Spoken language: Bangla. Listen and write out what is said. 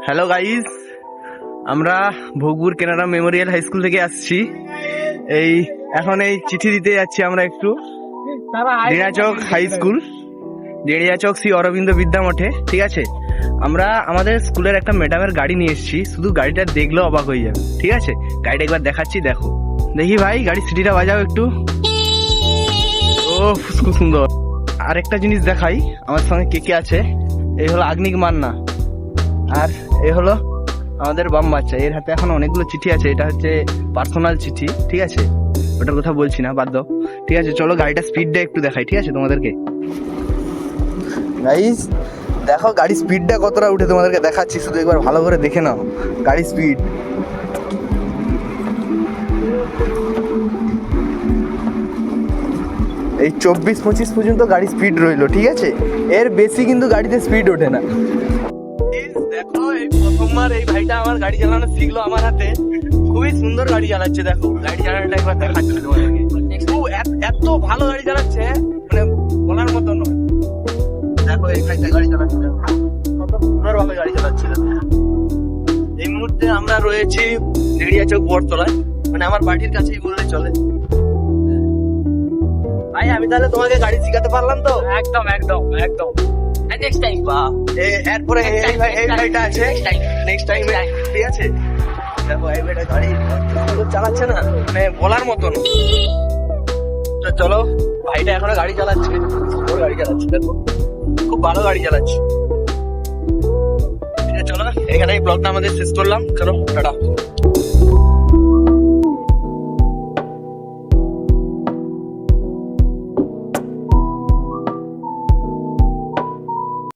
হ্যালো গাইস, আমরা ভোগপুর কেনাডা মেমোরিয়াল হাই স্কুল থেকে আসছি। এখন এই চিঠি দিতে যাচ্ছি আমরা একটু দিনাচক হাই স্কুল, দিনাচক শ্রী অরবিন্দ বিদ্যামঠে। ঠিক আছে, আমরা আমাদের স্কুলের একটা ম্যাডামের গাড়ি নিয়ে এসেছি, শুধু গাড়িটা দেখলেও অবাক হয়ে যাবে। ঠিক আছে, গাড়িটা একবার দেখাচ্ছি, দেখো। দেখি ভাই, গাড়ির সিটিটা বাজাও একটু। ও খুব সুন্দর। আরেকটা জিনিস দেখাই, আমার সঙ্গে কে কে আছে। এই হলো আগ্নিক মান্না, আর এই হলো আমাদের বাম বাচ্চা। এর হাতে এখন অনেকগুলো চিঠি আছে, এটা হচ্ছে পার্সোনাল চিঠি। ঠিক আছে, ওটার কথা বলছি না, বাদ দাও। ঠিক আছে, চলো গাড়িটা স্পিডটা একটু দেখাই। ঠিক আছে তোমাদেরকে গাইস, দেখো গাড়ির স্পিডটা কতটা উঠে তোমাদেরকে দেখাচ্ছি, শুধু একবার ভালো করে দেখে নাও গাড়ির স্পিড। এই 24-25 পর্যন্ত গাড়ি স্পিড রইলো। ঠিক আছে, এর বেশি কিন্তু গাড়িতে স্পিড ওঠে না। দেখো, এই প্রথমবার এই ভাইটা আমার গাড়ি চালানো শিখলো আমার হাতে। খুবই সুন্দর গাড়ি চালাচ্ছে, দেখো গাড়ি চালানোটা একবার দেখাচ্ছি তোমাদেরকে। এত ভালো গাড়ি চালাচ্ছে, মানে বলার মতো নয়। দেখো এই ভাইটা গাড়ি চালাচ্ছে, কত সুন্দর ভাবে গাড়ি চালাচ্ছে। এই মুহূর্তে আমরা রয়েছি দিনাচক বটতলায়, মানে আমার বাড়ির কাছেই বললে চলে। ভাই, আমি তাহলে তোমাকে গাড়ি শিখাতে পারলাম তো? একদম একদম একদম। নেক্সট টাইম এরপরে এই ভাইটা আছে, নেক্সট টাইম। ঠিক আছে, দেখো এই ভাইটা গাড়ি চালাচ্ছে না, মানে বলার মতন। তো চলো, ভাইটা এখনো গাড়ি চালাচ্ছে, সুন্দর গাড়ি চালাচ্ছে, দেখো খুব ভালো গাড়ি চালাচ্ছে। ঠিক আছে, চলো এখানে এই ব্লগটা আমাদের শেষ করলাম। চলো টাটা।